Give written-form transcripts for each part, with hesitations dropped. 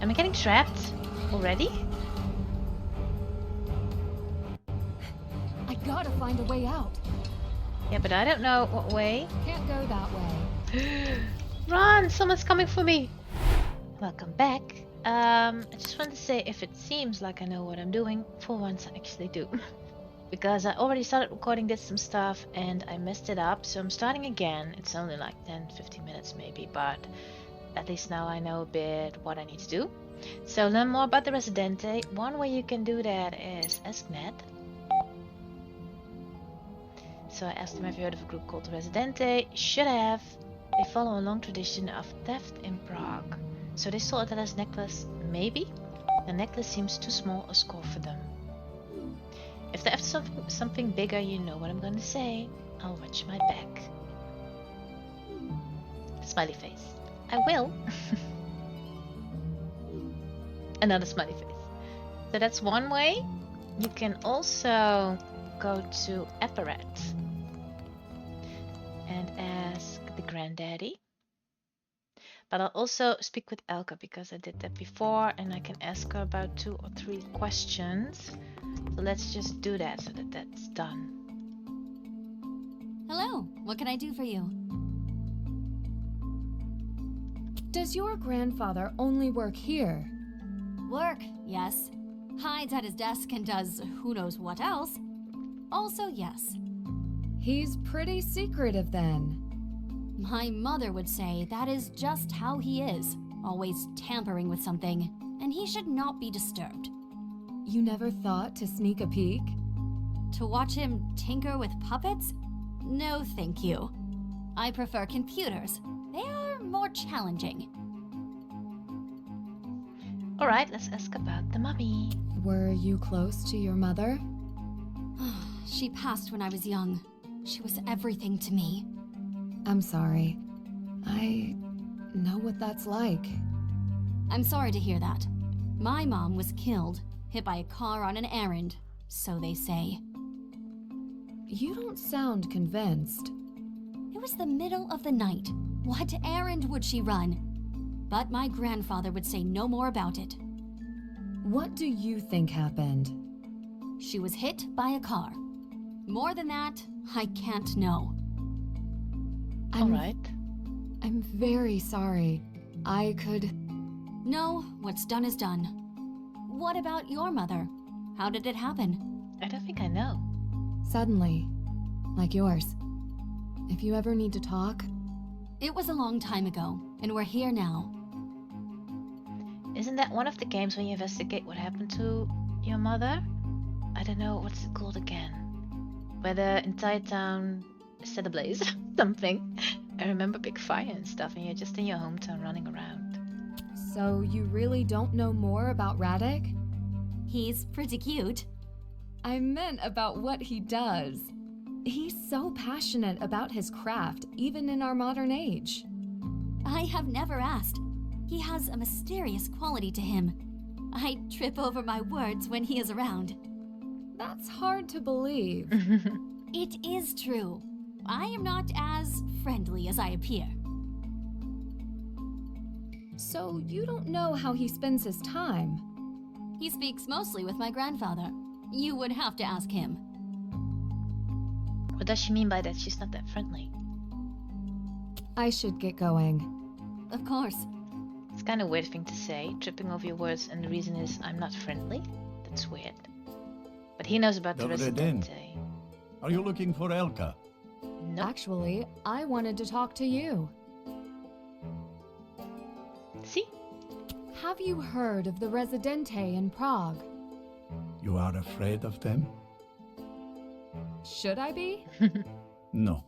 Am I getting trapped already? I gotta find a way out. Yeah, but I don't know what way. Can't go that way. Run! Someone's coming for me! Welcome back. I just want to say, if it seems like I know what I'm doing, for once I actually do. Because I already started recording, did some stuff, and I messed it up, so I'm starting again. It's only like 10-15 minutes maybe, but at least now I know a bit what I need to do. So learn more about the Rezidente. One way you can do that is ask Ned. So I asked him, have you heard of a group called the Rezidente? Should have. They follow a long tradition of theft in Prague. So they stole Adela's necklace, maybe? The necklace seems too small a score for them. If they're after something bigger, you know what I'm going to say. I'll watch my back. Smiley face. I will. Another smiley face. So that's one way. You can also go to Apparat and ask the granddaddy. But I'll also speak with Elka because I did that before and I can ask her about 2 or 3 questions. So let's just do that so that that's done. Hello, what can I do for you? Does your grandfather only work here? Work, yes. Hides at his desk and does who knows what else. Also, yes. He's pretty secretive then. My mother would say that is just how he is, always tampering with something, and he should not be disturbed. You never thought to sneak a peek? To watch him tinker with puppets? No, thank you. I prefer computers. They are more challenging. Alright, let's ask about the mummy. Were you close to your mother? She passed when I was young. She was everything to me. I'm sorry. I know what that's like. I'm sorry to hear that. My mom was killed, hit by a car on an errand, so they say. You don't sound convinced. It was the middle of the night. What errand would she run? But my grandfather would say no more about it. What do you think happened? She was hit by a car. More than that, I can't know. Alright. I'm very sorry. I could... No, what's done is done. What about your mother? How did it happen? I don't think I know. Suddenly. Like yours. If you ever need to talk... It was a long time ago, and we're here now. Isn't that one of the games when you investigate what happened to your mother? I don't know, what's it called again? Where the entire town is set ablaze. Something. I remember big fire and stuff, and you're just in your hometown running around. So you really don't know more about Radek? He's pretty cute. I meant about what he does. He's so passionate about his craft, even in our modern age. I have never asked. He has a mysterious quality to him. I trip over my words when he is around. That's hard to believe. It is true. I am not as friendly as I appear. So you don't know how he spends his time? He speaks mostly with my grandfather. You would have to ask him. What does she mean by that? She's not that friendly. I should get going. Of course. It's kind of a weird thing to say, tripping over your words, and the reason is I'm not friendly. That's weird. But he knows about the Rezidente. Are you looking for Elka? Nope. Actually, I wanted to talk to you. See? Have you heard of the Rezidente in Prague? You are afraid of them? Should I be? No.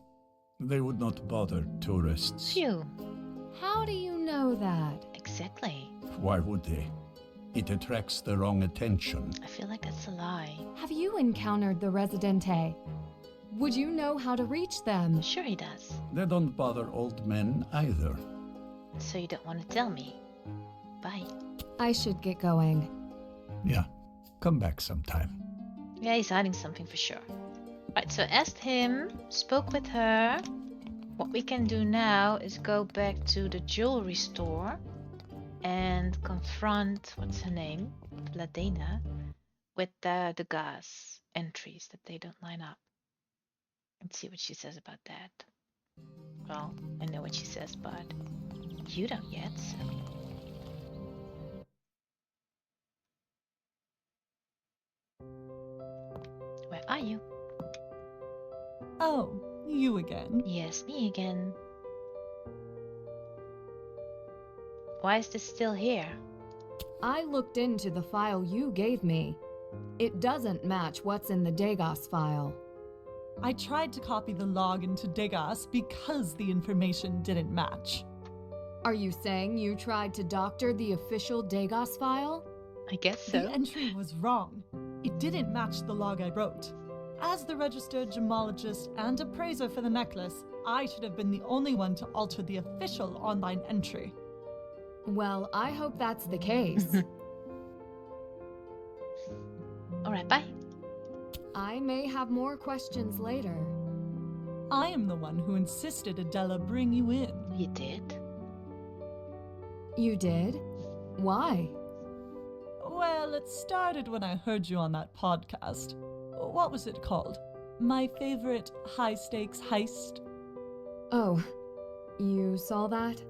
They would not bother tourists. Phew. How do you know that? Exactly. Why would they? It attracts the wrong attention. I feel like that's a lie. Have you encountered the Rezidente? Would you know how to reach them? Sure he does. They don't bother old men either. So you don't want to tell me. Bye. I should get going. Yeah. Come back sometime. Yeah, he's hiding something for sure. Right, so asked him, spoke with her. What we can do now is go back to the jewelry store and confront, what's her name? Vladena, with the gas entries that they don't line up. And see what she says about that. Well, I know what she says, but you don't yet, so. Where are you? Oh, you again. Yes, me again. Why is this still here? I looked into the file you gave me. It doesn't match what's in the Degas file. I tried to copy the log into Degas because the information didn't match. Are you saying you tried to doctor the official Degas file? I guess so. The entry was wrong. It didn't match the log I wrote. As the registered gemologist and appraiser for the necklace, I should have been the only one to alter the official online entry. Well, I hope that's the case. Alright, bye. I may have more questions later. I am the one who insisted Adela bring you in. You did? You did? Why? Well, it started when I heard you on that podcast. What was it called? My favorite high-stakes heist? Oh, you saw that?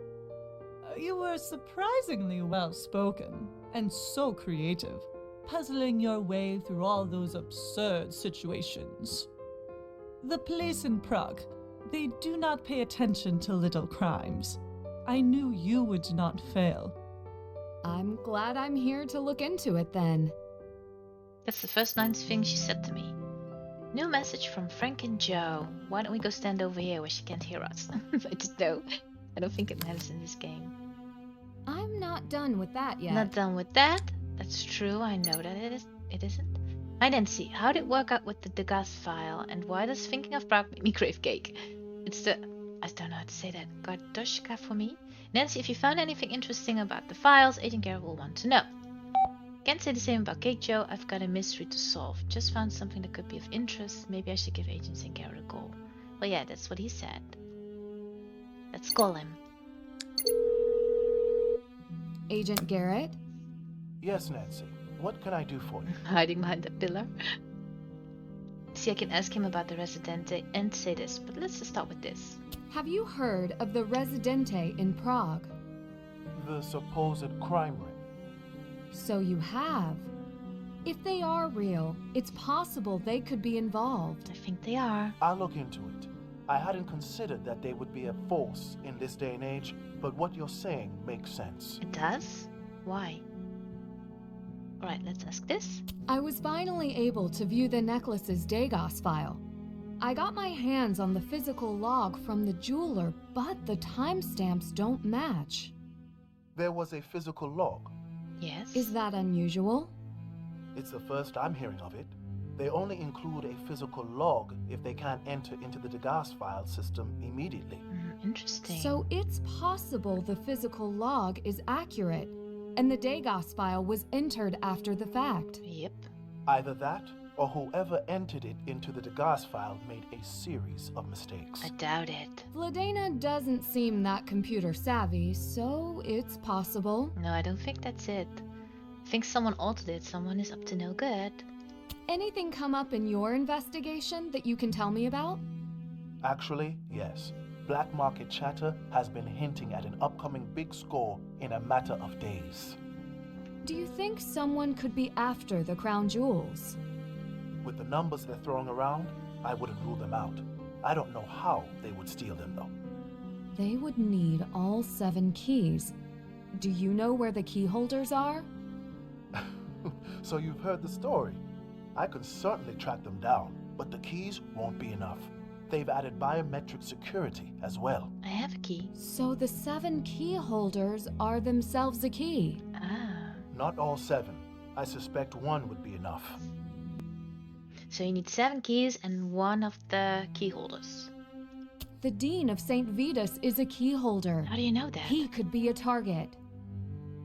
You were surprisingly well-spoken and so creative, puzzling your way through all those absurd situations. The police in Prague, they do not pay attention to little crimes. I knew you would not fail. I'm glad I'm here to look into it then. That's the first nice thing she said to me. New message from Frank and Joe. Why don't we go stand over here where she can't hear us? I just know. I don't think it matters in this game. I'm not done with that yet. Not done with that? That's true, I know that it isn't. Hi Nancy, how did it work out with the Degas file, and why does thinking of Prague make me crave cake? It's the... I don't know how to say that. Gardoshka for me? Nancy, if you found anything interesting about the files, Agent Garrett will want to know. Can't say the same about Cake Joe. I've got a mystery to solve. Just found something that could be of interest. Maybe I should give Agent St. Garrett a call. Well, yeah, that's what he said. Let's call him. Agent Garrett? Yes, Nancy. What can I do for you? Hiding behind the pillar. See, I can ask him about the Rezidente and say this, but let's just start with this. Have you heard of the Rezidente in Prague? The supposed crime ring. So you have. If they are real, it's possible they could be involved. I think they are. I'll look into it. I hadn't considered that they would be a force in this day and age, but what you're saying makes sense. It does? Why? Alright, let's ask this. I was finally able to view the necklace's Degas file. I got my hands on the physical log from the jeweler, but the timestamps don't match. There was a physical log. Yes? Is that unusual? It's the first I'm hearing of it. They only include a physical log if they can't enter into the Degas file system immediately. Interesting. So it's possible the physical log is accurate, and the Degas file was entered after the fact. Yep. Either that, or whoever entered it into the Degas file made a series of mistakes. I doubt it. Vladena doesn't seem that computer savvy, so it's possible. No, I don't think that's it. I think someone altered it. Someone is up to no good. Anything come up in your investigation that you can tell me about? Actually, yes. Black market chatter has been hinting at an upcoming big score in a matter of days. Do you think someone could be after the crown jewels? With the numbers they're throwing around, I wouldn't rule them out. I don't know how they would steal them, though. They would need all 7 keys. Do you know where the key holders are? So you've heard the story. I can certainly track them down, but the keys won't be enough. They've added biometric security as well. I have a key. So the 7 key holders are themselves a key. Ah. Not all 7. I suspect 1 would be enough. So you need 7 keys and 1 of the key holders. The Dean of St. Vitus is a key holder. How do you know that? He could be a target.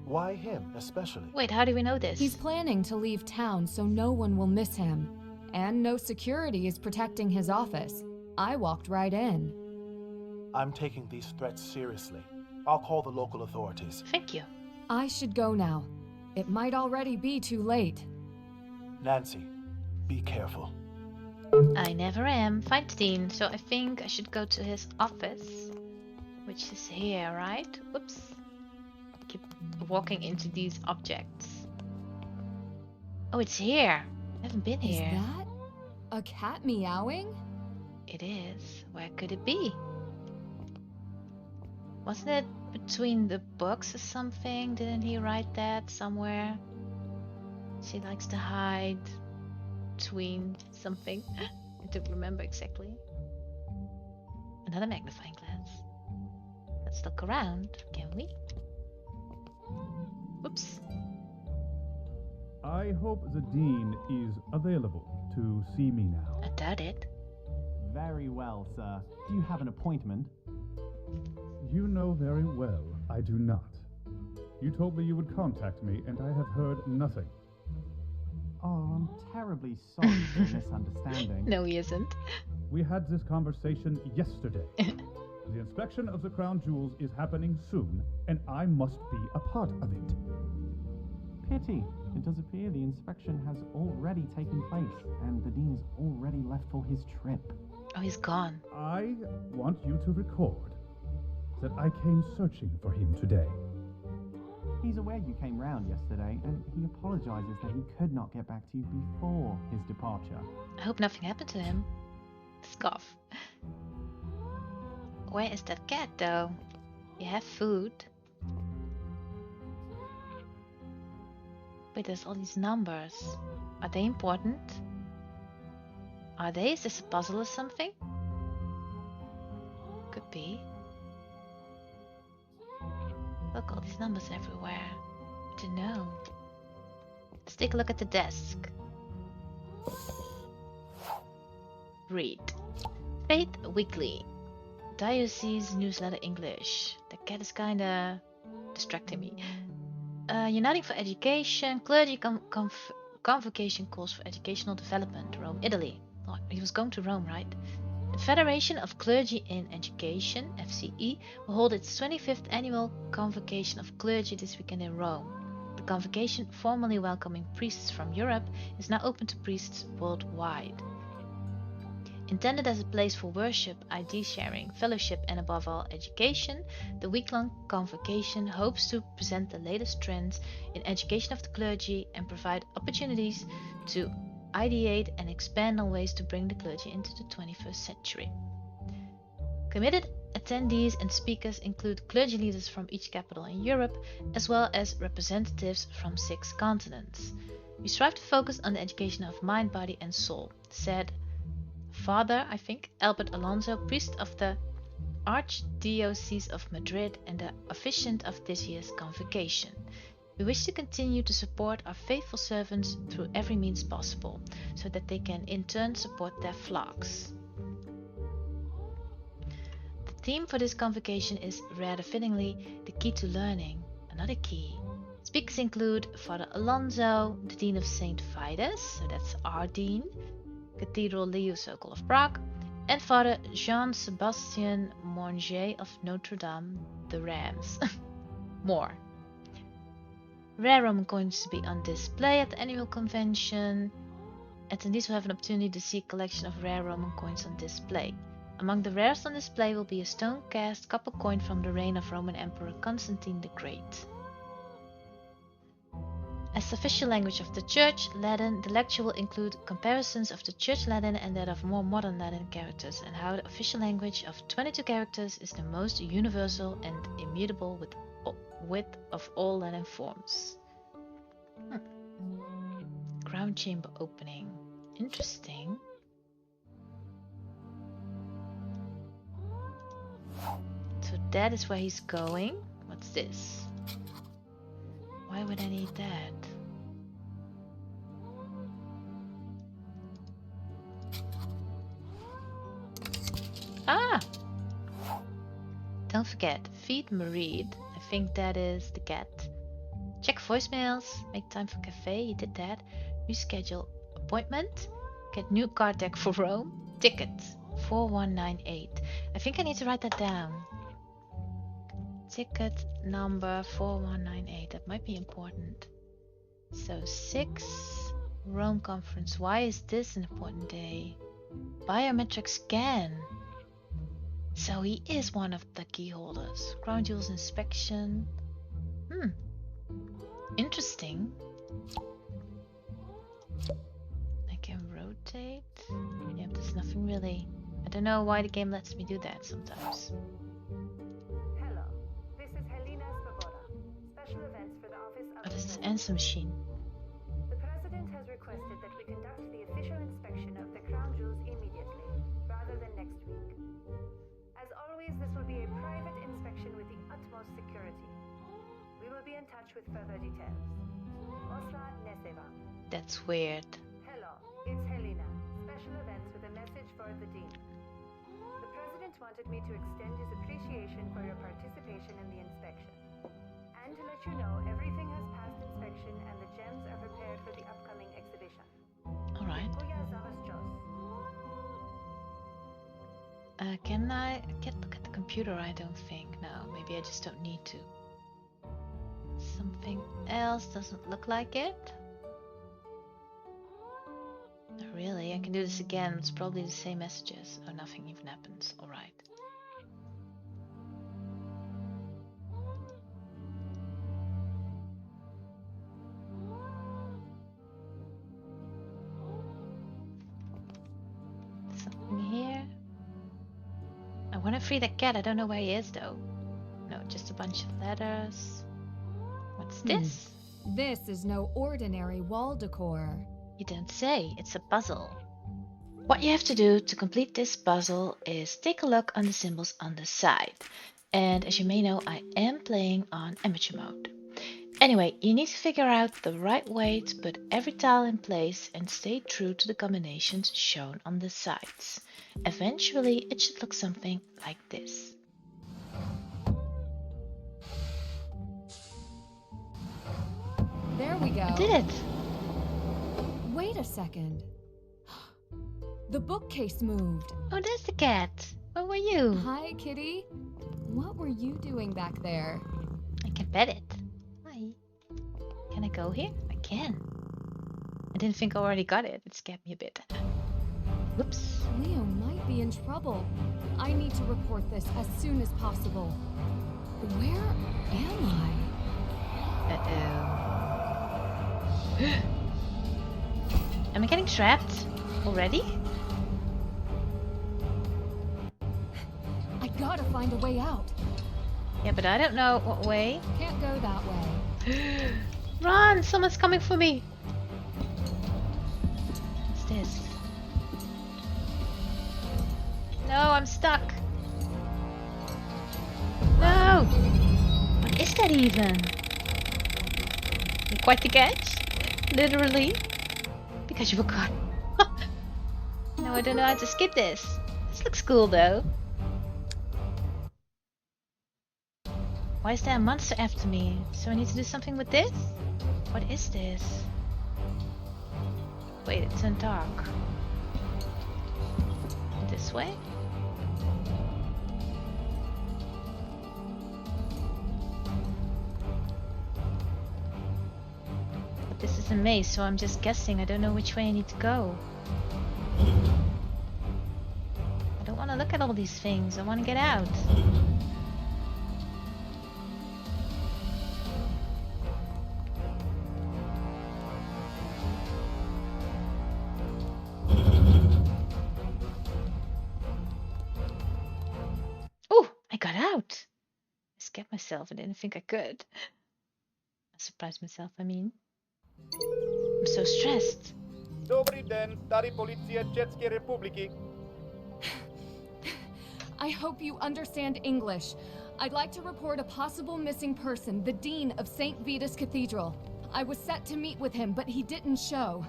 Why him, especially? Wait, how do we know this? He's planning to leave town so no one will miss him. And no security is protecting his office. I walked right in. I'm taking these threats seriously. I'll call the local authorities. Thank you. I should go now. It might already be too late. Nancy, be careful. I never am. Feinstein. So I think I should go to his office, which is here, right? Whoops. Keep walking into these objects. Oh, it's here. I haven't been Is here. that a cat meowing? It is. Where could it be? Wasn't it between the books or something? Didn't he write that somewhere? She likes to hide between something. I don't remember exactly. Another magnifying glass. Let's look around, can we? Whoops. I hope the Dean is available to see me now. I doubt it. Very well, sir. Do you have an appointment? You know very well I do not. You told me you would contact me, and I have heard nothing. Oh, I'm terribly sorry for the misunderstanding. No, he isn't. We had this conversation yesterday. The inspection of the crown jewels is happening soon, and I must be a part of it. Pity. It does appear the inspection has already taken place, and the Dean has already left for his trip. Oh, he's gone. I want you to record that I came searching for him today. He's aware you came round yesterday, and he apologizes that he could not get back to you before his departure. I hope nothing happened to him. Scoff. Where is that cat, though? You have food. Wait, there's all these numbers. Are they important? Are they? Is this a puzzle or something? Could be. Look, all these numbers everywhere. I don't know. Let's take a look at the desk. Read. Faith Weekly. Diocese Newsletter English. The cat is kinda distracting me. Uniting for Education. Clergy Convocation Calls for Educational Development. Rome, Italy. Oh, he was going to Rome, right? The Federation of Clergy in Education, FCE, will hold its 25th annual Convocation of Clergy this weekend in Rome. The convocation, formally welcoming priests from Europe, is now open to priests worldwide. Intended as a place for worship, ID sharing, fellowship, and above all, education, the week-long convocation hopes to present the latest trends in education of the clergy and provide opportunities to ideate and expand on ways to bring the clergy into the 21st century. Committed attendees and speakers include clergy leaders from each capital in Europe, as well as representatives from 6 continents. We strive to focus on the education of mind, body, and soul, said Father, Albert Alonso, priest of the Archdiocese of Madrid and the officiant of this year's convocation. We wish to continue to support our faithful servants through every means possible, so that they can in turn support their flocks. The theme for this convocation is, rather fittingly, the key to learning, another key. Speakers include Father Alonso, the Dean of St. Vitus, so that's our Dean, Cathedral Leo Circle of Prague, and Father Jean-Sébastien Monge of Notre Dame de Reims. More. Rare Roman coins to be on display at the annual convention. Attendees will have an opportunity to see a collection of rare Roman coins on display. Among the rares on display will be a stone-cast copper coin from the reign of Roman Emperor Constantine the Great. As official language of the Church, Latin, the lecture will include comparisons of the Church Latin and that of more modern Latin characters, and how the official language of 22 characters is the most universal and immutable with of all Latin forms. Crown chamber opening. Interesting. So that is where he's going. What's this? Why would I need that? Ah! Don't forget, feed Mareed. I think that is the cat. Check voicemails. Make time for cafe. You did that. Reschedule appointment. Get new card deck for Rome. Ticket 4198. I think I need to write that down. Ticket number 4198. That might be important. So 6, Rome conference. Why is this an important day? Biometric scan. So he is one of the key holders. Crown jewels inspection. Interesting. I can rotate. Yep, there's nothing really. I don't know why the game lets me do that sometimes. Hello, this is Helena Svoboda, special events for the office of Oh, this is the the answer machine. The President has requested that we conduct the official inspection of the crown jewels immediately, rather than next week. As always, this will be a private inspection with the utmost security. We will be in touch with further details. Osla Neseva. That's weird. Hello, it's Helena, special events with a message for the Dean. The President wanted me to extend his appreciation for your participation in the inspection. And to let you know everything has passed inspection and the gems are prepared for the upcoming exhibition. Alright. Kuya Zavas-Jos. Can I look at the computer? I don't think. No, maybe I just don't need to. Something else doesn't look like it. Not really, I can do this again. It's probably the same messages. Oh, nothing even happens. Alright. Something here. I want to free the cat. I don't know where he is though. No, just a bunch of letters. What's this? This is no ordinary wall decor. You don't say. It's a puzzle. What you have to do to complete this puzzle is take a look on the symbols on the side. And as you may know, I am playing on amateur mode. Anyway, you need to figure out the right way to put every tile in place and stay true to the combinations shown on the sides. Eventually, it should look something like this. There we go. I did it! Wait a second. The bookcase moved. Oh, there's the cat. Where were you? Hi, kitty. What were you doing back there? I can pet it. Hi. Can I go here? I can. I didn't think I already got it. It scared me a bit. Whoops. Leo might be in trouble. I need to report this as soon as possible. Where am I? Uh-oh. Am I getting trapped already? I gotta find a way out. Yeah, but I don't know what way. Can't go that way. Run! Someone's coming for me! What's this? No, I'm stuck! No! What is that even? You're quite the catch? Literally? Because you forgot. No, I don't know how to skip this. This looks cool though. Why is there a monster after me? So I need to do something with this? What is this? Wait, it's in dark. This way? But this is a maze, so I'm just guessing. I don't know which way I need to go. I don't want to look at all these things. I want to get out. Out. I scared myself. I didn't think I could. I surprised myself, I mean. I'm so stressed. Dobry den, tady policie České republiky. I hope you understand English. I'd like to report a possible missing person, the Dean of St. Vitus Cathedral. I was set to meet with him, but he didn't show.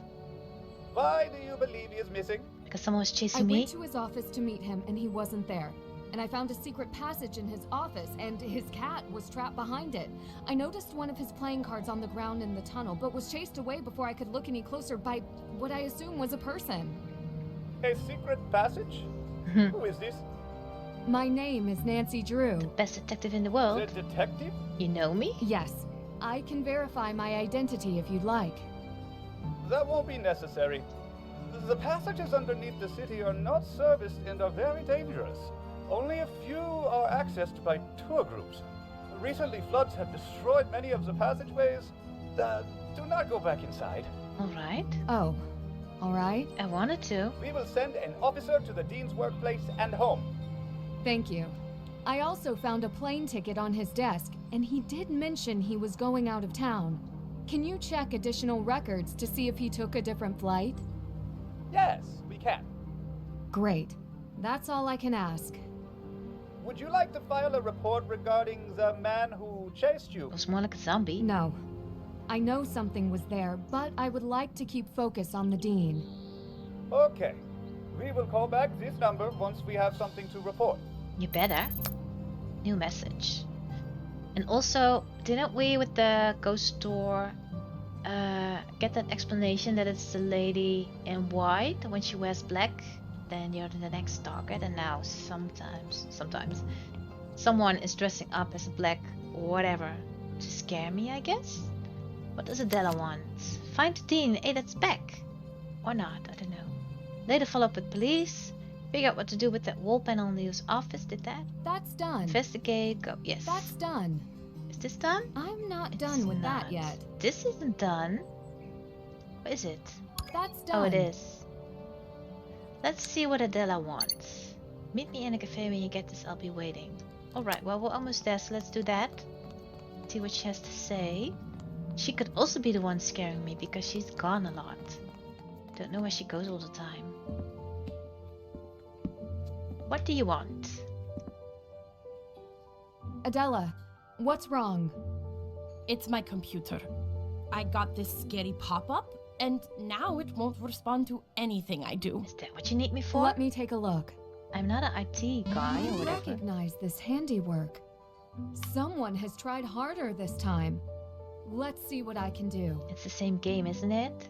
Why do you believe he is missing? Because someone was chasing me? I me? went to his office to meet him, and he wasn't there. And I found a secret passage in his office, and his cat was trapped behind it. I noticed one of his playing cards on the ground in the tunnel, but was chased away before I could look any closer by what I assume was a person. A secret passage? Who is this? My name is nancydrew. Best detective in the world. The detective? You know me? Yes, I can verify my identity if you'd like. That won't be necessary. The passages underneath the city are not serviced and are very dangerous. Only a few are accessed by tour groups. Recently, floods have destroyed many of the passageways. Do not go back inside. Alright. Oh, alright. I wanted to. We will send an officer to the dean's workplace and home. Thank you. I also found a plane ticket on his desk, and he did mention he was going out of town. Can you check additional records to see if he took a different flight? Yes, we can. Great. That's all I can ask. Would you like to file a report regarding the man who chased you? It was more like a zombie. No. I know something was there, but I would like to keep focus on the dean. Okay. We will call back this number once we have something to report. You better. New message. And also, didn't we with the ghost store get that explanation that it's the lady in white? When she wears black, then you're the next target. And now sometimes someone is dressing up as a black whatever to scare me, I guess. What does Adela want? Find the dean, hey, that's back. Or not, I don't know. Later follow up with police. Figure out what to do with that wall panel in Leo's office. Did that? That's done. Investigate, go. Yes. That's done. Is this done? I'm not It's done with not. that yet. This isn't done. What is it? That's done. Oh, it is. Let's see what Adela wants. Meet me in a cafe when you get this. I'll be waiting. Alright, well, we're almost there, so let's do that. See what she has to say. She could also be the one scaring me because she's gone a lot. Don't know where she goes all the time. What do you want? Adela, what's wrong? It's my computer. I got this scary pop-up, and now it won't respond to anything I do. Is that what you need me for? Let me take a look. I'm not an IT guy or I whatever. recognize this handiwork. Someone has tried harder this time. Let's see what I can do. It's the same game, isn't it?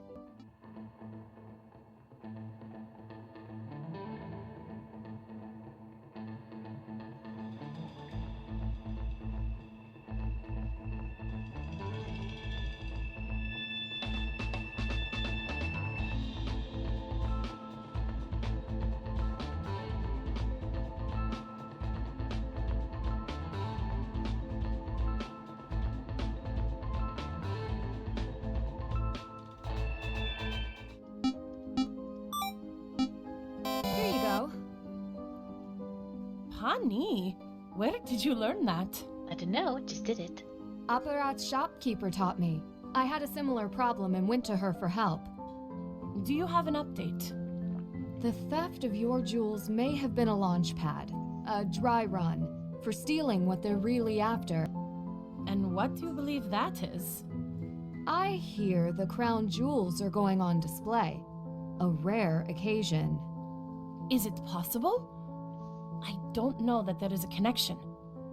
Here you go. Honey, where did you learn that? I don't know, just did it. Apparat's shopkeeper taught me. I had a similar problem and went to her for help. Do you have an update? The theft of your jewels may have been a launch pad, a dry run, for stealing what they're really after. And what do you believe that is? I hear the crown jewels are going on display. A rare occasion. Is it possible? I don't know that there is a connection,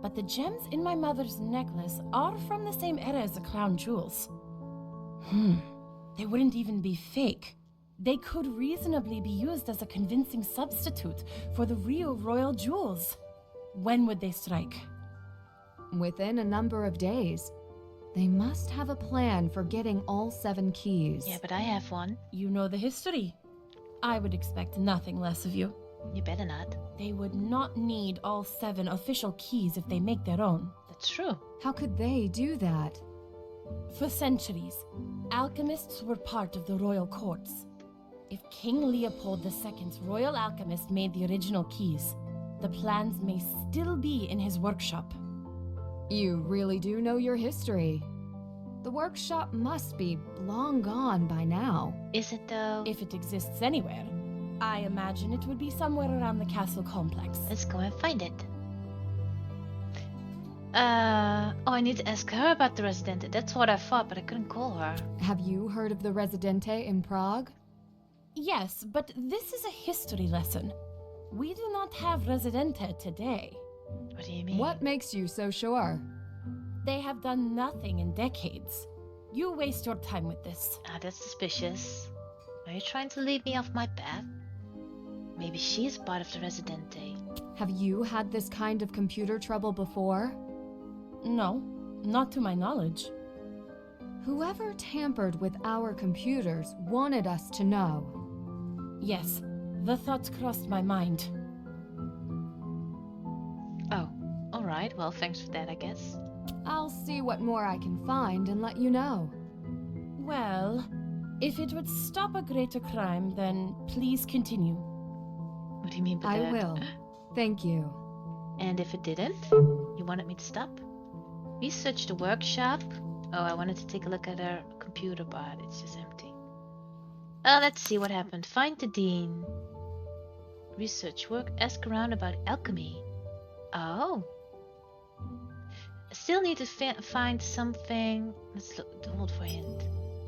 but the gems in my mother's necklace are from the same era as the crown jewels. They wouldn't even be fake. They could reasonably be used as a convincing substitute for the real royal jewels. When would they strike? Within a number of days. They must have a plan for getting all 7 keys. Yeah, but I have one. You know the history. I would expect nothing less of you. You better not. They would not need all 7 official keys if they make their own. That's true. How could they do that? For centuries, alchemists were part of the royal courts. If King Leopold II's royal alchemist made the original keys, the plans may still be in his workshop. You really do know your history. The workshop must be long gone by now. Is it though? If it exists anywhere, I imagine it would be somewhere around the castle complex. Let's go and find it. Oh, I need to ask her about the Rezidente. That's what I thought, but I couldn't call her. Have you heard of the Rezidente in Prague? Yes, but this is a history lesson. We do not have Rezidente today. What do you mean? What makes you so sure? They have done nothing in decades. You waste your time with this. Ah, that's suspicious. Are you trying to lead me off my path? Maybe she's part of the Rezidente. Have you had this kind of computer trouble before? No, not to my knowledge. Whoever tampered with our computers wanted us to know. Yes, the thoughts crossed my mind. Oh, alright. Well, thanks for that, I guess. I'll see what more I can find and let you know. Well, if it would stop a greater crime, then please continue. What do you mean by that? I will. Thank you. And if it didn't? You wanted me to stop? Research the workshop? Oh, I wanted to take a look at her computer, but it's just empty. Let's see what happened. Find the dean. Research work. Ask around about alchemy. Oh. I still need to find something. Let's look. Hold for a hint.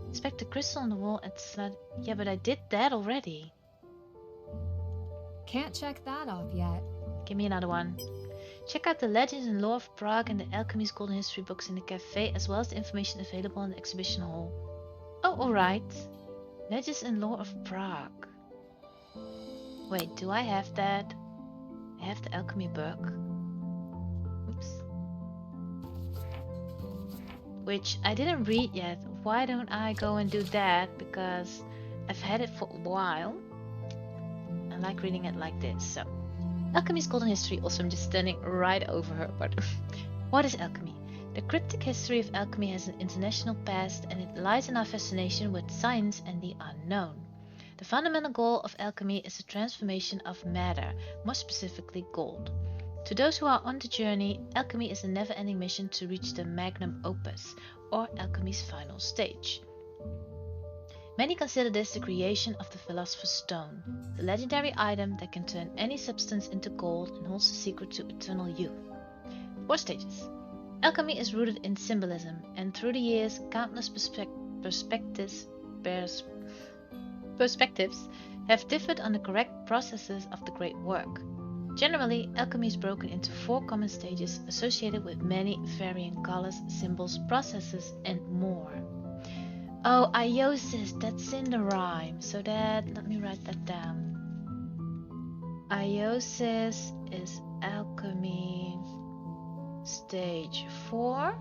Inspect the crystal on the wall at slot. Yeah, but I did that already. Can't check that off yet. Give me another one. Check out the Legends and Lore of Prague and the Alchemy's Golden History books in the cafe, as well as the information available in the exhibition hall. Oh, alright. Legends and Lore of Prague. Wait, do I have that? I have the alchemy book. Oops. Which I didn't read yet. Why don't I go and do that? Because I've had it for a while. I like reading it like this, so. Alchemy's Golden History, also I'm just standing right over her, but what is alchemy? The cryptic history of alchemy has an international past, and it lies in our fascination with science and the unknown. The fundamental goal of alchemy is the transformation of matter, more specifically gold. To those who are on the journey, alchemy is a never-ending mission to reach the magnum opus, or alchemy's final stage. Many consider this the creation of the Philosopher's Stone, the legendary item that can turn any substance into gold and holds the secret to eternal youth. 4 stages. Alchemy is rooted in symbolism, and through the years, countless perspectives have differed on the correct processes of the great work. Generally, alchemy is broken into 4 common stages associated with many varying colors, symbols, processes, and more. Oh, Iosis, that's in the rhyme, so let me write that down. Iosis is alchemy stage 4.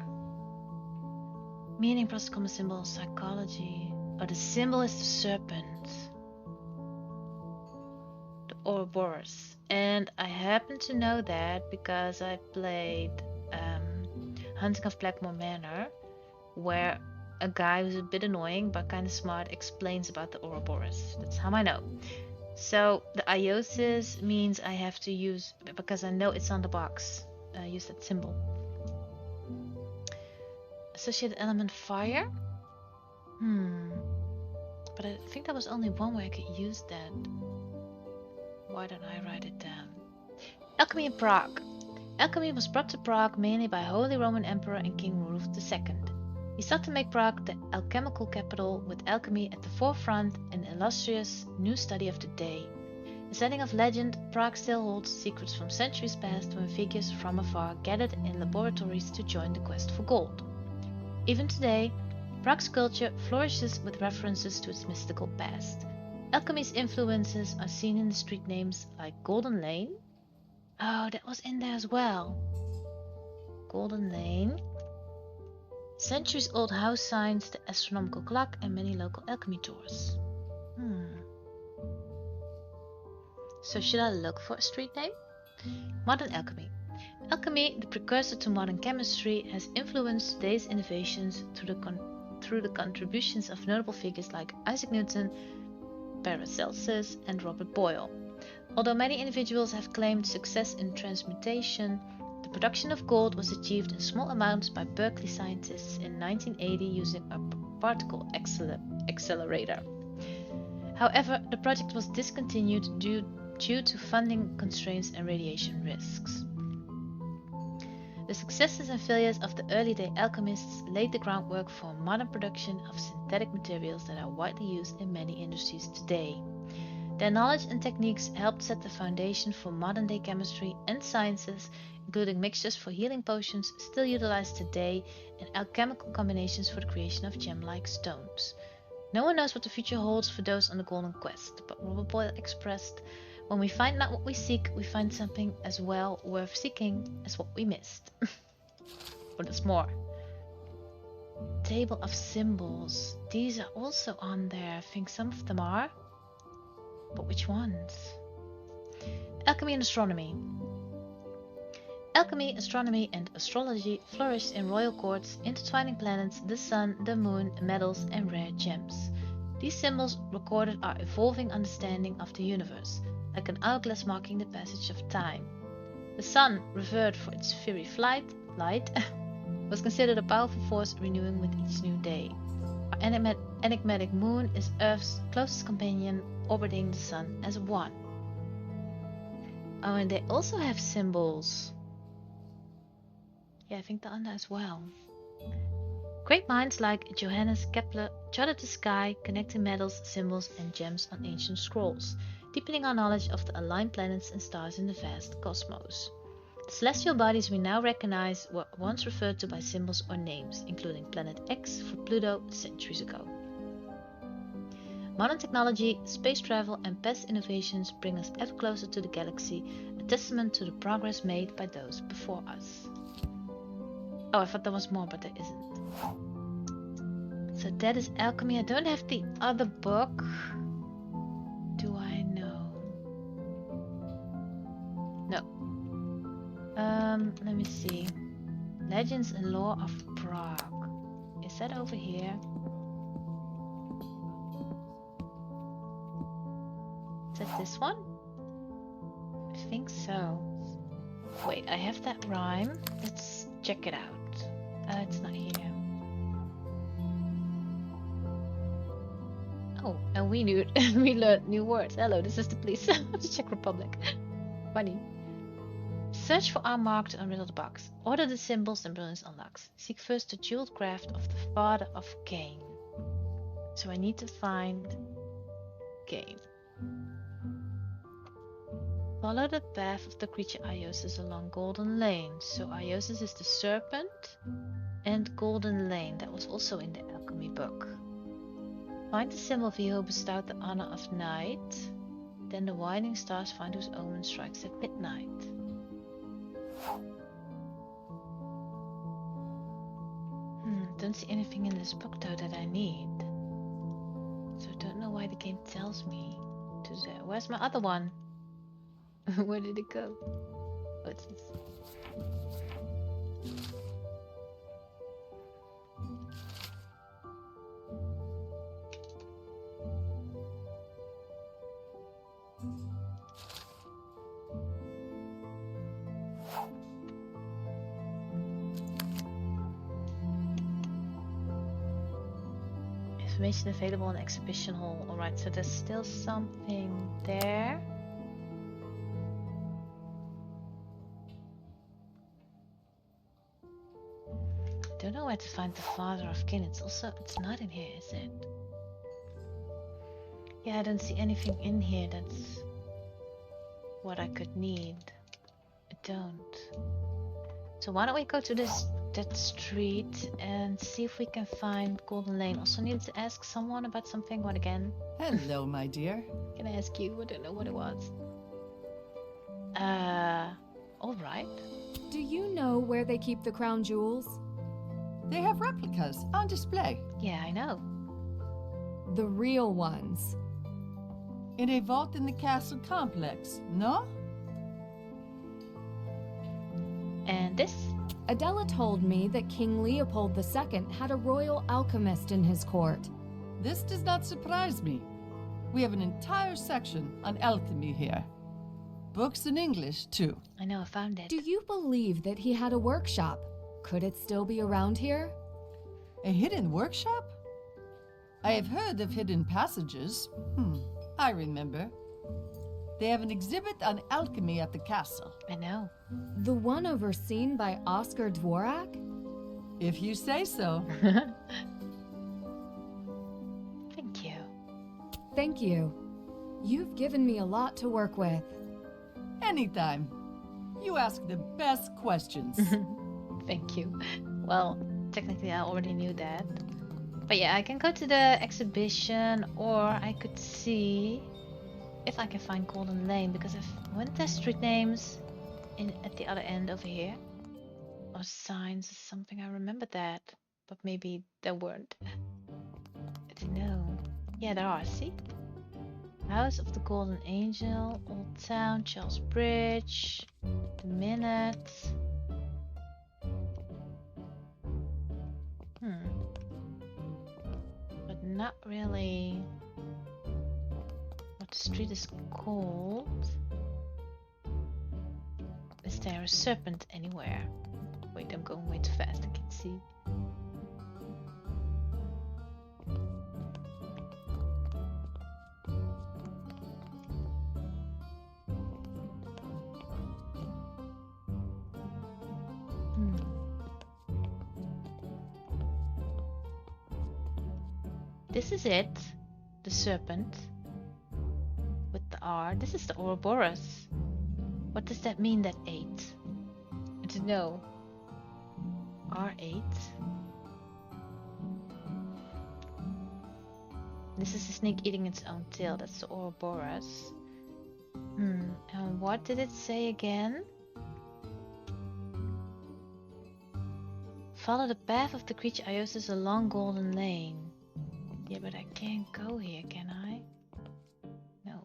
Meaning, process, common symbol, psychology. Oh, the symbol is the serpent. The Ouroboros. And I happen to know that because I played Hunting of Blackmore Manor, where a guy who's a bit annoying but kind of smart explains about the Ouroboros. That's how I know. So the Iosis means I have to use, because I know it's on the box, use that symbol. Associated element fire? But I think there was only one way I could use that. Why don't I write it down? Alchemy in Prague. Alchemy was brought to Prague mainly by Holy Roman Emperor and King Rudolf II. He sought to make Prague the alchemical capital, with alchemy at the forefront, an illustrious new study of the day. A setting of legend, Prague still holds secrets from centuries past when figures from afar gathered in laboratories to join the quest for gold. Even today, Prague's culture flourishes with references to its mystical past. Alchemy's influences are seen in the street names like Golden Lane. Oh, that was in there as well. Golden Lane. Centuries-old house signs, the astronomical clock, and many local alchemy tours. So should I look for a street name? Modern alchemy. Alchemy, the precursor to modern chemistry, has influenced today's innovations through the contributions of notable figures like Isaac Newton, Paracelsus, and Robert Boyle. Although many individuals have claimed success in transmutation, the production of gold was achieved in small amounts by Berkeley scientists in 1980 using a particle accelerator. However, the project was discontinued due to funding constraints and radiation risks. The successes and failures of the early-day alchemists laid the groundwork for modern production of synthetic materials that are widely used in many industries today. Their knowledge and techniques helped set the foundation for modern-day chemistry and sciences, including mixtures for healing potions still utilized today and alchemical combinations for the creation of gem-like stones. No one knows what the future holds for those on the Golden Quest, but Robert Boyle expressed, When we find not what we seek, we find something as well worth seeking as what we missed. Or there's more. Table of symbols. These are also on there. I think some of them are. But which ones? Alchemy and astronomy. Alchemy, astronomy, and astrology flourished in royal courts, intertwining planets, the sun, the moon, metals, and rare gems. These symbols recorded our evolving understanding of the universe, like an hourglass marking the passage of time. The sun, revered for its fiery light, was considered a powerful force renewing with each new day. Our enigmatic moon is Earth's closest companion, orbiting the sun as one. Oh, and they also have symbols. Yeah, I think they're on there as well. Great minds like Johannes Kepler charted the sky, connecting metals, symbols, and gems on ancient scrolls, deepening our knowledge of the aligned planets and stars in the vast cosmos. The celestial bodies we now recognize were once referred to by symbols or names, including Planet X for Pluto centuries ago. Modern technology, space travel, and past innovations bring us ever closer to the galaxy, a testament to the progress made by those before us. Oh, I thought there was more, but there isn't. So that is alchemy. I don't have the other book. Do I know? No. Let me see. Legends and Lore of Prague. Is that over here? Is that this one? I think so. Wait, I have that rhyme. Let's check it out. It's not here. Oh, and we learned new words. Hello, this is the police of the Czech Republic. Funny. Search for our mark to unriddle the box. Order the symbols and brilliance unlocks. Seek first the jeweled craft of the father of Cain. So I need to find Cain. Follow the path of the creature Iosis along Golden Lane. So Iosis is the serpent and Golden Lane. That was also in the alchemy book. Find the symbol of he who bestowed the honor of night. Then the winding stars find whose omen strikes at midnight. Don't see anything in this book though that I need. So I don't know why the game tells me to do that. Where's my other one? Where did it go? What's this? Information available in the exhibition hall. Alright, so there's still something there. I don't know where to find the father of Cain. It's not in here, is it? Yeah, I don't see anything in here that's what I could need. I don't. So why don't we go to that street and see if we can find Golden Lane. Also needed to ask someone about something. What again? Hello, my dear. Can I ask you? I don't know what it was. Alright. Do you know where they keep the crown jewels? They have replicas on display. Yeah, I know. The real ones. In a vault in the castle complex, no? And this? Adela told me that King Leopold II had a royal alchemist in his court. This does not surprise me. We have an entire section on alchemy here. Books in English, too. I know, I found it. Do you believe that he had a workshop? Could it still be around here? A hidden workshop? I have heard of hidden passages. I remember. They have an exhibit on alchemy at the castle. I know. The one overseen by Oskar Dvorak? If you say so. Thank you. Thank you. You've given me a lot to work with. Anytime. You ask the best questions. Thank you. Well, technically I already knew that. But yeah, I can go to the exhibition, or I could see if I can find Golden Lane, because weren't there street names at the other end over here? Or signs or something? I remember that. But maybe there weren't. I don't know. Yeah, there are, see? House of the Golden Angel, Old Town, Charles Bridge, The Minute. But not really what the street is called. Is there a serpent anywhere? Wait, I'm going way too fast, I can see. This is it. The serpent. With the R. This is the Ouroboros. What does that mean, that 8? I don't know. R8. This is a snake eating its own tail. That's the Ouroboros. And what did it say again? Follow the path of the creature Iosis along Golden Lane. Yeah, but I can't go here, can I? No.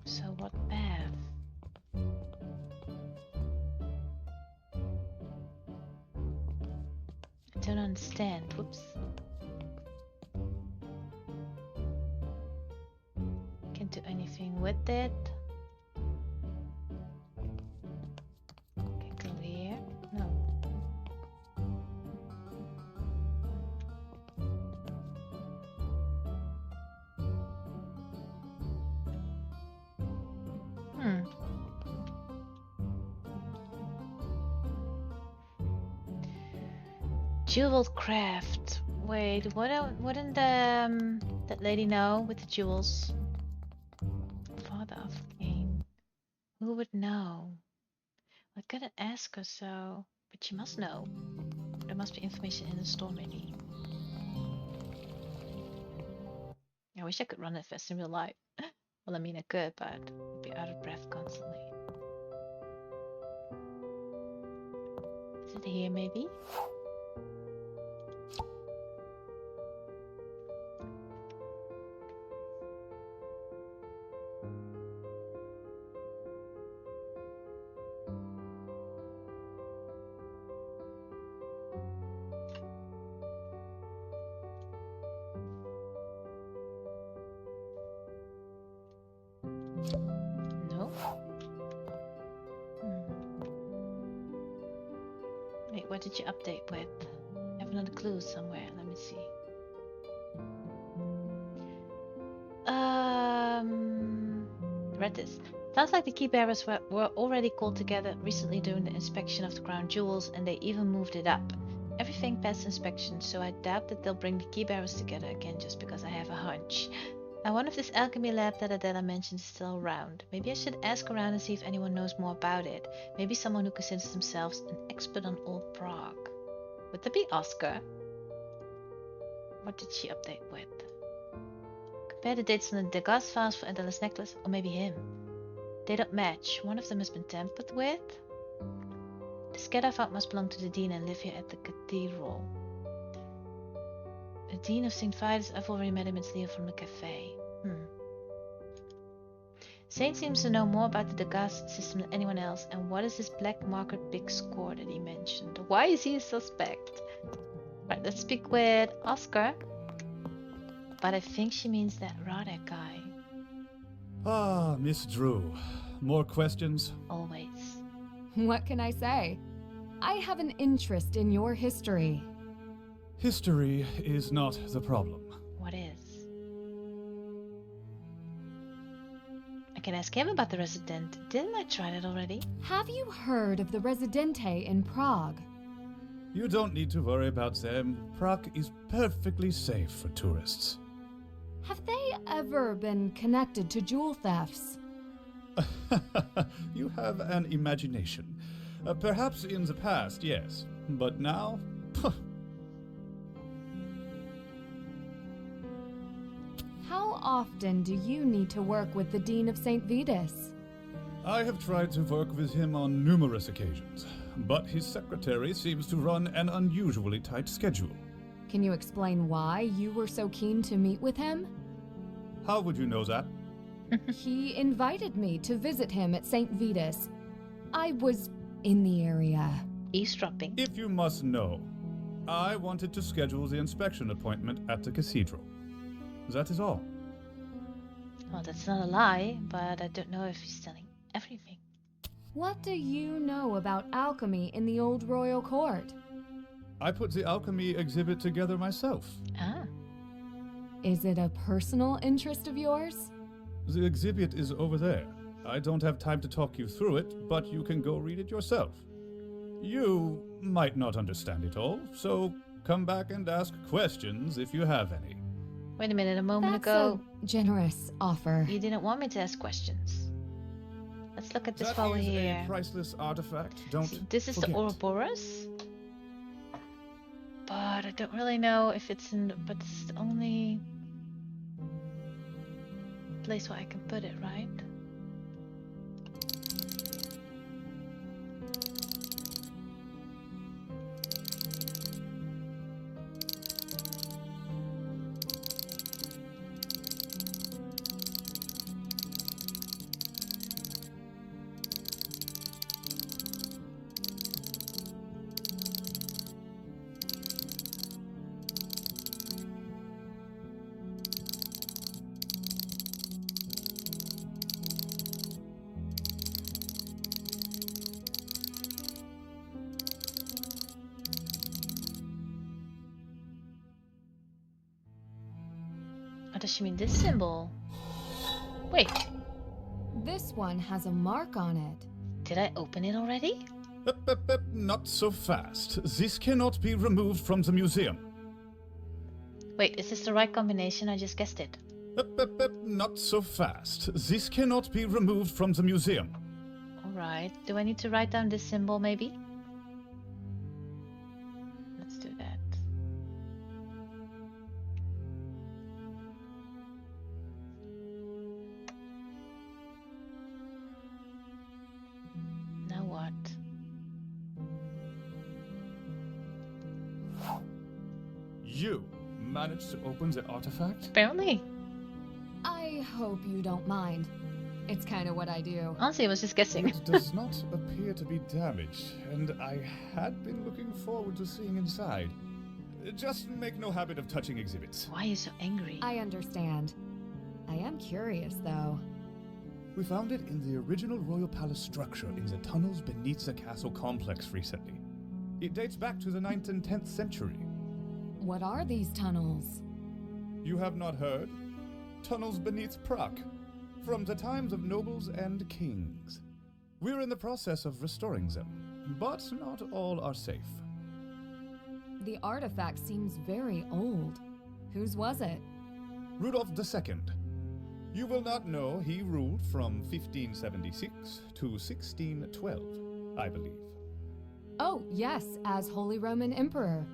So what path? I don't understand. Whoops. Can't do anything with it. Jeweled craft. Wait, wouldn't that lady know with the jewels? Father of Cain. Who would know? I couldn't ask her so, but she must know. There must be information in the store, maybe. I wish I could run that fast in real life. Well, I mean I could, but I'd be out of breath constantly. Is it here, maybe? What did you update with? I have another clue somewhere. Let me see. Read this. Sounds like the key bearers were already called together recently during the inspection of the crown jewels, and they even moved it up. Everything passed inspection, so I doubt that they'll bring the key bearers together again just because I have a hunch. I wonder if this alchemy lab that Adela mentioned is still around. Maybe I should ask around and see if anyone knows more about it. Maybe someone who considers themselves an expert on old Prague. Would that be Oskar? What did she update with? Compare the dates on the Degas files for Adela's necklace, or maybe him. They don't match. One of them has been tampered with. The scat I found must belong to the Dean and live here at the cathedral. The Dean of St. Vitus, I've already met him. It's Leo from the cafe. Saint seems to know more about the Degas system than anyone else. And what is this black market big score that he mentioned? Why is he a suspect? Right, let's speak with Oskar. But I think she means that Radek guy. Ah, Miss Drew. More questions? Always. What can I say? I have an interest in your history. History is not the problem. What is? I can ask him about the Rezidente. Didn't I try that already? Have you heard of the Rezidente in Prague? You don't need to worry about them. Prague is perfectly safe for tourists. Have they ever been connected to jewel thefts? You have an imagination. Perhaps in the past, yes. But now? often do you need to work with the Dean of St. Vitus? I have tried to work with him on numerous occasions, but his secretary seems to run an unusually tight schedule. Can you explain why you were so keen to meet with him? How would you know that? He invited me to visit him at St. Vitus. I was in the area. Eavesdropping. If you must know, I wanted to schedule the inspection appointment at the cathedral. That is all. Well, that's not a lie, but I don't know if he's telling everything. What do you know about alchemy in the old royal court? I put the alchemy exhibit together myself. Ah. Is it a personal interest of yours? The exhibit is over there. I don't have time to talk you through it, but you can go read it yourself. You might not understand it all, so come back and ask questions if you have any. Wait a minute, a moment That's ago, a generous offer. you didn't want me to ask questions. Let's look at this That file is here. a priceless artifact. Don't This is forget. the Ouroboros. But I don't really know if it's in, but it's the only place where I can put it, right? What does she mean, this symbol? Wait, This one has a mark on it. did I open it already? Not so fast. This cannot be removed from the museum. Wait, is this the right combination? I just guessed it. Not so fast. This cannot be removed from the museum. Alright, do I need to write down this symbol maybe? Let's do that. Now what? You managed to open the artifact? Apparently. I hope you don't mind. It's kind of what I do. Honestly, I was just guessing. It does not appear to be damaged, and I had been looking forward to seeing inside. Just make no habit of touching exhibits. Why are you so angry? I understand. I am curious, though. We found it in the original royal palace structure in the tunnels beneath the castle complex recently. It dates back to the 9th and 10th century. What are these tunnels? You have not heard? Tunnels beneath Prague, from the times of nobles and kings. We're in the process of restoring them, but not all are safe. The artifact seems very old. Whose was it? Rudolph II. You will not know he ruled from 1576 to 1612, I believe. Oh, yes, as Holy Roman Emperor.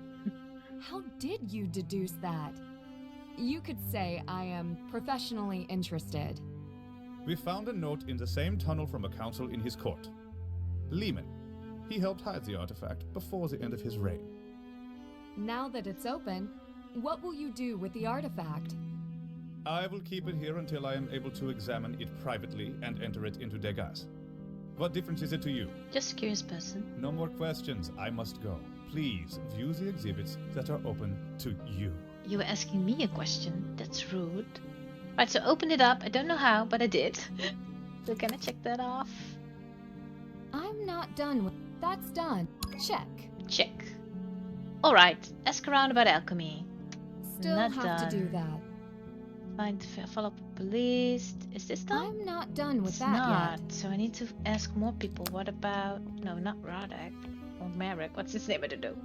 How did you deduce that? You could say I am professionally interested. We found a note in the same tunnel from a council in his court. Lehman. He helped hide the artifact before the end of his reign. Now that it's open, what will you do with the artifact? I will keep it here until I am able to examine it privately and enter it into Degas. What difference is it to you? Just a curious person. No more questions. I must go. Please view the exhibits that are open to you. You were asking me a question. That's rude. Right, so open it up. I don't know how, but I did. So can I check that off? I'm not done with... That's done. Check. Check. Alright, ask around about alchemy. Still Not have done. to do that. Follow up with police. Is this done? I'm not done with It's that not. yet. So I need to ask more people. What about... No, not Radek. Or Marek. What's his name? I don't know.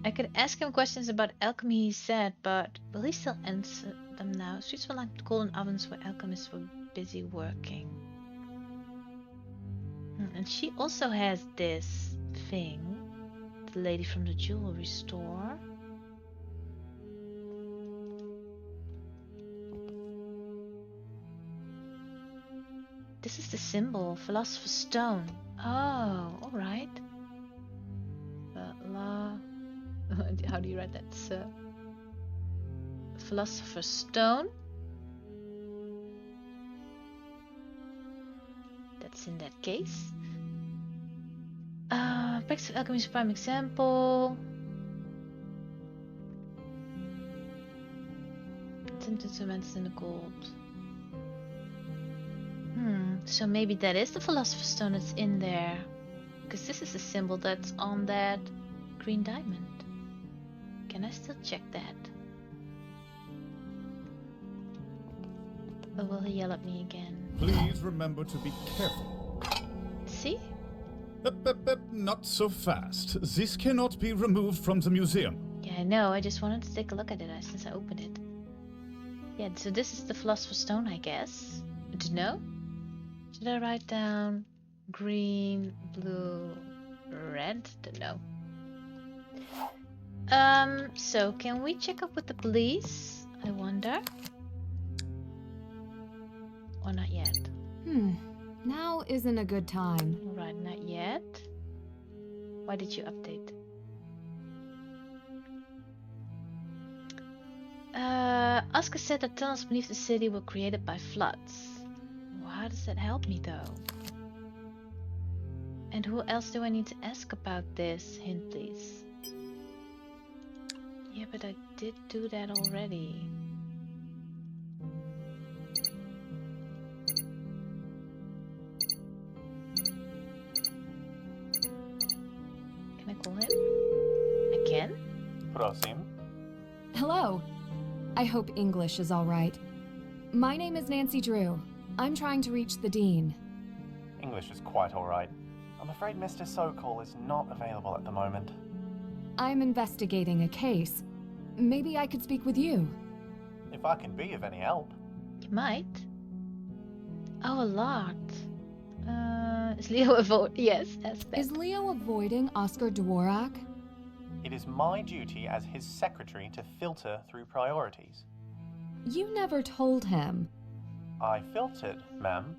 I could ask him questions about alchemy, he said, but will he still answer them now? Streets were like golden ovens where alchemists were busy working. And she also has this thing. The lady from the jewelry store. This is the symbol, Philosopher's Stone. Oh, alright. How do you write that? Philosopher's Stone. That's in that case. Practice of alchemy is a prime example. Attempted to manage in the gold. So maybe that is the Philosopher's Stone that's in there. Because this is the symbol that's on that green diamond. Can I still check that? Or will he yell at me again? Please remember to be careful. See? Not so fast. This cannot be removed from the museum. Yeah, I know. I just wanted to take a look at it since I opened it. Yeah, so this is the Philosopher's Stone, I guess. I don't know. Should I write down green, blue, red? Don't know. So can we check up with the police? I wonder. Or not yet? Now isn't a good time. Alright, not yet. Why did you update? Oskar said that tunnels beneath the city were created by floods. Well, how does that help me though? And who else do I need to ask about this? Hint please. Yeah, but I did do that already. Can I call him? I can? Prosím. Hello. I hope English is all right. My name is nancydrew. I'm trying to reach the dean. English is quite all right. I'm afraid Mr. Sokol is not available at the moment. I'm investigating a case. Maybe I could speak with you. If I can be of any help. You might. Oh, a lot. Is Leo yes, aspect. Is Leo avoiding Oskar Dvorak? It is my duty as his secretary to filter through priorities. You never told him. I filtered, ma'am.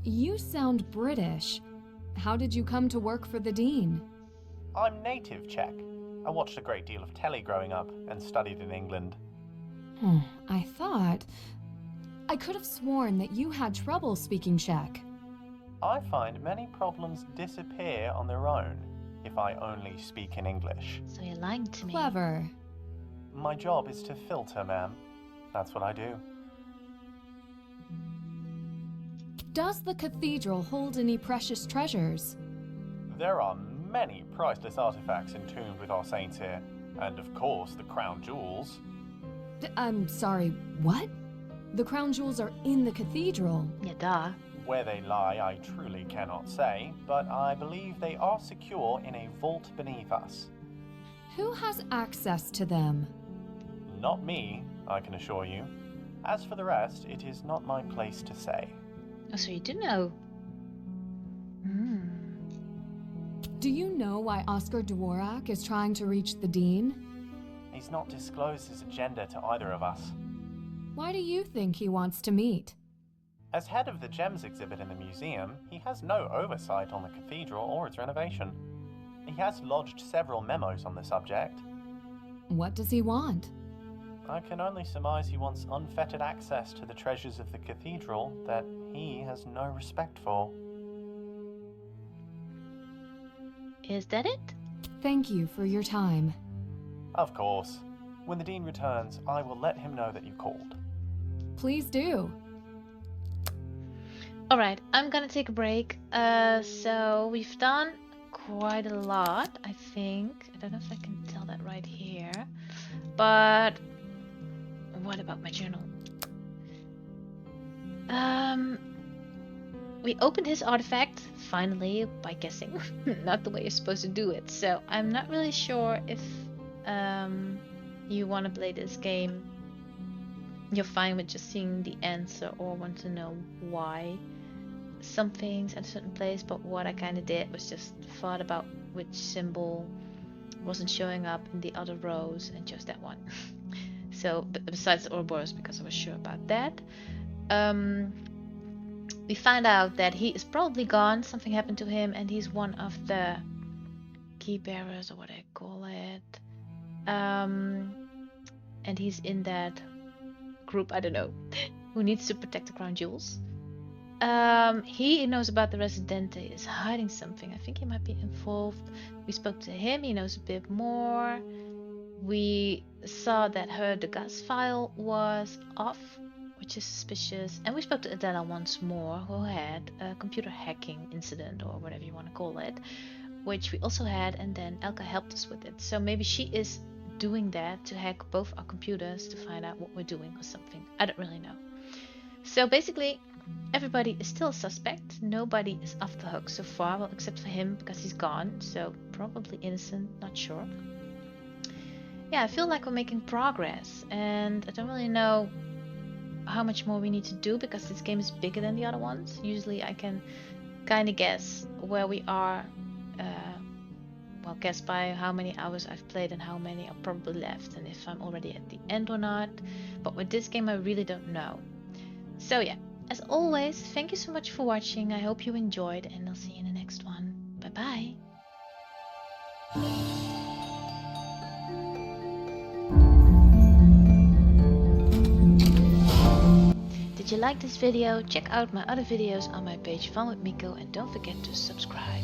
You sound British. How did you come to work for the dean? I'm native Czech. I watched a great deal of telly growing up and studied in England. I thought... I could have sworn that you had trouble speaking Czech. I find many problems disappear on their own if I only speak in English. So you're lying to me. Clever. My job is to filter, ma'am. That's what I do. Does the cathedral hold any precious treasures? There are many priceless artifacts entombed with our saints here. And of course, the crown jewels. I'm sorry, what? The crown jewels are in the cathedral. Yeah, duh. Where they lie, I truly cannot say, but I believe they are secure in a vault beneath us. Who has access to them? Not me, I can assure you. As for the rest, it is not my place to say. Oh, so you do know. Do you know why Oskar Dvorak is trying to reach the dean? He's not disclosed his agenda to either of us. Why do you think he wants to meet? As head of the gems exhibit in the museum, he has no oversight on the cathedral or its renovation. He has lodged several memos on the subject. What does he want? I can only surmise he wants unfettered access to the treasures of the cathedral that he has no respect for. Is that it? Thank you for your time. Of course. When the dean returns, I will let him know that you called. Please do. Alright, I'm gonna take a break. So we've done quite a lot, I think. I don't know if I can tell that right here. But what about my journal? We opened his artifact, finally, by guessing. Not the way you're supposed to do it. So I'm not really sure if you want to play this game. You're fine with just seeing the answer or want to know why some things at a certain place. But what I kind of did was just thought about which symbol wasn't showing up in the other rows and chose that one. So besides the Ouroboros, because I was sure about that. We find out that he is probably gone. Something happened to him, and he's one of the key bearers, or what I call it. And he's in that group, I don't know, who needs to protect the crown jewels. He knows about the Rezidente, is hiding something. I think he might be involved. We spoke to him, he knows a bit more. We saw that the gas file was off, which is suspicious. And we spoke to Adela once more, who had a computer hacking incident, or whatever you want to call it, which we also had, and then Elka helped us with it. So maybe she is doing that to hack both our computers to find out what we're doing or something. I don't really know. So basically, everybody is still a suspect. Nobody is off the hook so far, well, except for him, because he's gone. So probably innocent, not sure. Yeah, I feel like we're making progress, and I don't really know how much more we need to do, because this game is bigger than the other ones. Usually I can kind of guess where we are, well, guess by how many hours I've played and how many are probably left, and if I'm already at the end or not. But with this game I really don't know. So yeah, as always, thank you so much for watching. I hope you enjoyed, and I'll see you in the next one. Bye bye. Did you like this video? Check out my other videos on my page Fun with Miko, and don't forget to subscribe.